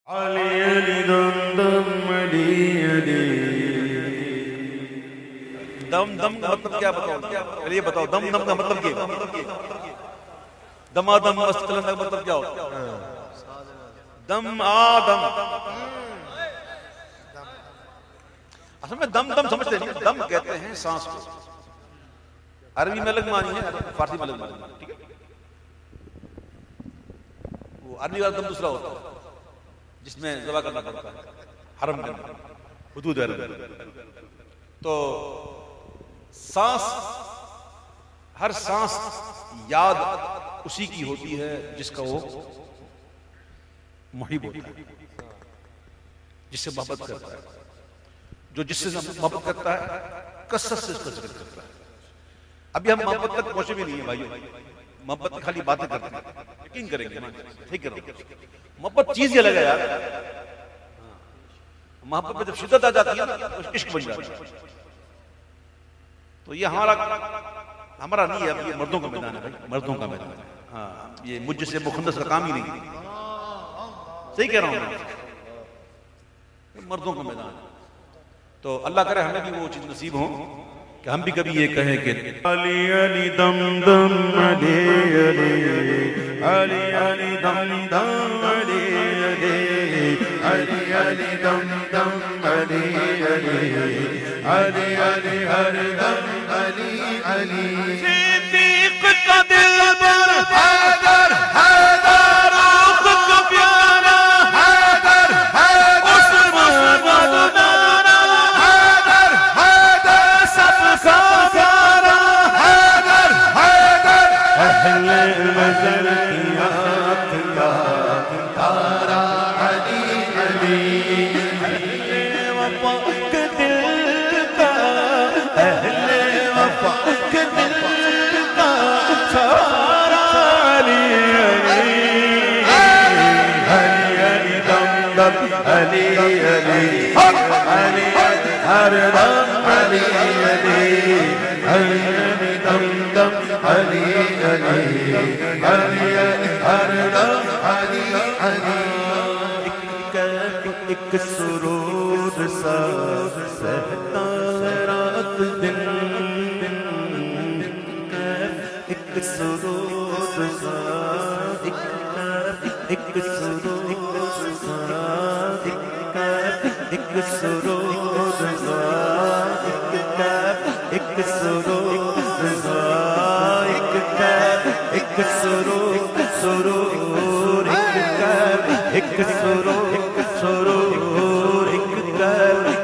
علی علی دم دم علی علی. دم دم کا مطلب کیا بتاؤ؟ چلیے بتاؤ دم دم کا مطلب کیا؟ دما دم استقلن کا مطلب کیا ہوتا ہے؟ دم آدم. اصل میں دم دم سمجھتے ہیں. دم کہتے ہیں سانس کو. عربی میں الگ معنی ہے، فارسی میں الگ معنی ہے. ٹھیک ہے، وہ عربی والا دم دوسرا ہوتا ہے جس میں ذبح کرنا پڑتا ہے حرم کے اندر، حدود حرم. تو سانس، ہر سانس یاد اسی کی ہوتی ہے جس کا وہ محب ہوتا ہے، جس سے محبت کرتا ہے. جو جس سے محبت کرتا ہے کثرت سے اس کا ذکر کرتا ہے. ابھی ہم محبت تک پہنچے بھی نہیں ہیں بھائیو. محبت کی خالی باتیں کرتے ہیں، یقین کریں گے. ٹھیک ہے، محبت چیز یہ لگا یار. محبت میں جب شدت آ جاتی ہے نا تو عشق بن جاتا ہے. تو یہ ہمارا نہیں ہے، یہ مردوں کا میدان ہے بھائی، مردوں کا میدان ہے. ہاں، یہ مجھ جیسے مخنث کا کام ہی نہیں. صحیح کہہ رہا ہوں میں، مردوں کا میدان ہے. تو اللہ کرے ہمیں بھی وہ چیز نصیب ہو کہ ہم بھی کبھی یہ کہیں کہ علی علی دم دم علی علی علی علی دم دم علی علی علی علی دم دم علی علی علی علی ہر دم علی علی. صدیق کا دل بر حیدر حیدر روح کا پیارا حیدر حیدر عثمان مدنانا حیدر حیدر سب کا پیارا حیدر حیدر اہل وزر کی آنکھ کا تارا علی علی. اہل وفا کے دل کا، اہل وفا کے دل کا سارا علی علی. علی علی دم دم علی علی علی ہر دم علی علی علی علی دم دم علی علی علی علی ہر دم علی علی. ایک سرود سا سہتا رات دن، ایک سرود سا ایک سرود سا ایک سرود سا ایک سرود سا ایک سرود سرور ایک سرور سرور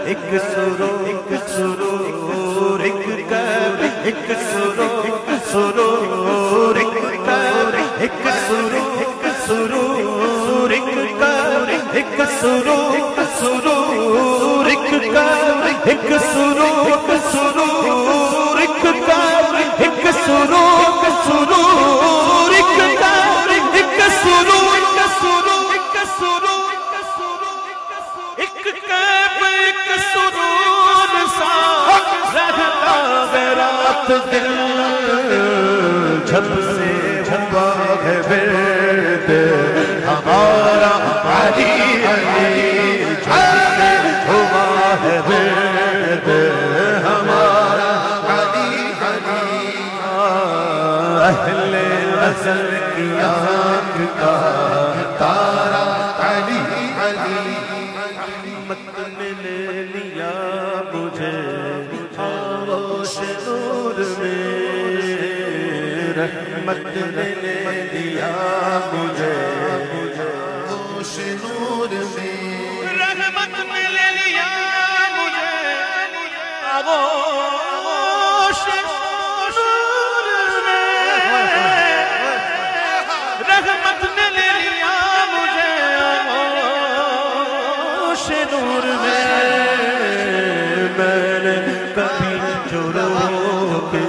ایک سرور سرور ایک سرور سرور ایک سرور سرور ایک سرور سرور ایک سرور سرور ایک سرور سرور ایک سرور سا رہتا ہے رات دل. جب سے ہوا ہے ورد ہمارا علی علی، جب سے ہوا ہے ورد ہمارا علی علی. اہل غزل کی آنکھ کا تارا علی علی. رحمت نے لے لیا مجھے آغوش نور میں، رحمت نے لے لیا مجھے آغوش نور میں، رحمت نے لے لیا مجھے آغوش نور میں، رحمت نے لے لیا مجھے آغوش نور میں. میں نے کبھی جو رو کے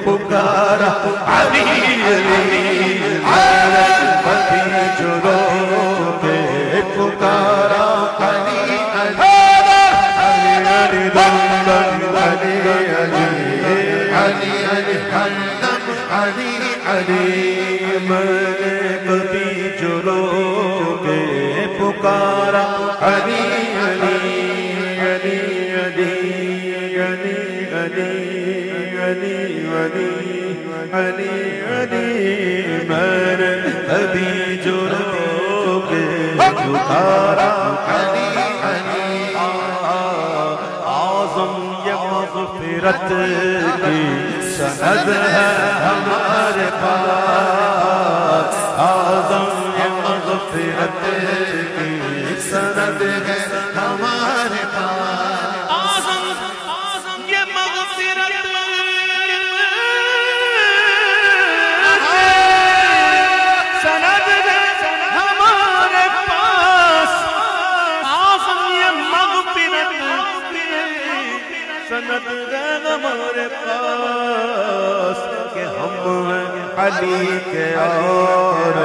پکارا علی علی، میں نے کبھی جو رو کے پکارا علی علی علی دم دم علی علی علی علی ہر دم علی علی. میں نے کبھی جو رو کے پکارا پکارا علی علی علی علی علی علی علی علی علی علی میں نے ابھی جو رو کے پکارا علی علی اعظم یہ مغفرت کی سند ہے ہمارے پاس اعظم یہ مغفرت کی سند ہے ہمارے پاس اعظم یہ مغفرت سند ہے ہمارے پاس اعظم یہ مغفرت سند ہے ہمارے پاس کہ ہم ہیں علی کے اور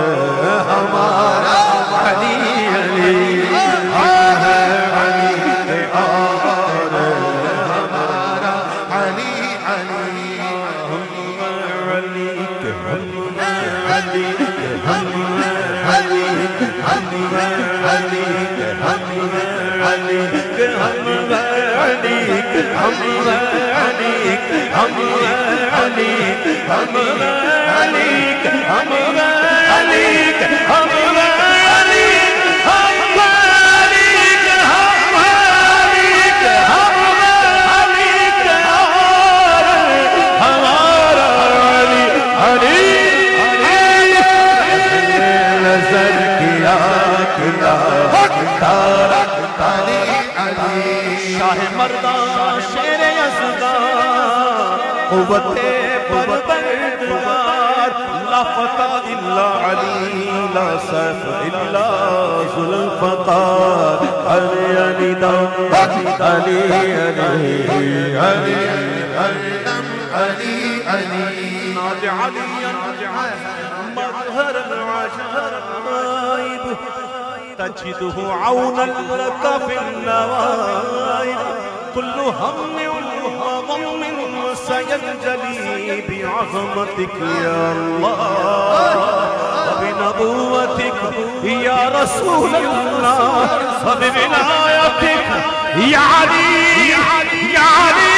ہمارا علی علی ہم ہیں علی کے اور ہمارا علی علی ہم ہیں علی کے ہم ہیں علی کے ہم ہیں علی کے ہم ہیں علی کے ہم ہیں علی کے ہم ہیں علی کے ہم ہیں علی کے ہم ہیں علی کے ہم ہیں علی کے ہم ہیں علی کے ہم ہیں علی ہم ہیں علی کے ہم ہیں علی کے ہم ہیں علی کے اور ہمارا علی علی نظر کیا کلا تارا علی علی شاہ مردان شیر یزدان قوت پروردگار لا فتح الا علی لا سیف الا ذوالفقار علی علی دم علی علی علی علی علی ناج علی مظهر العجائب تجده عونا لك في النوائب كل هم وغم سينجلي بعظمتك يا الله وبنبوتك يا رسول الله وبولايتك يا علي يا علي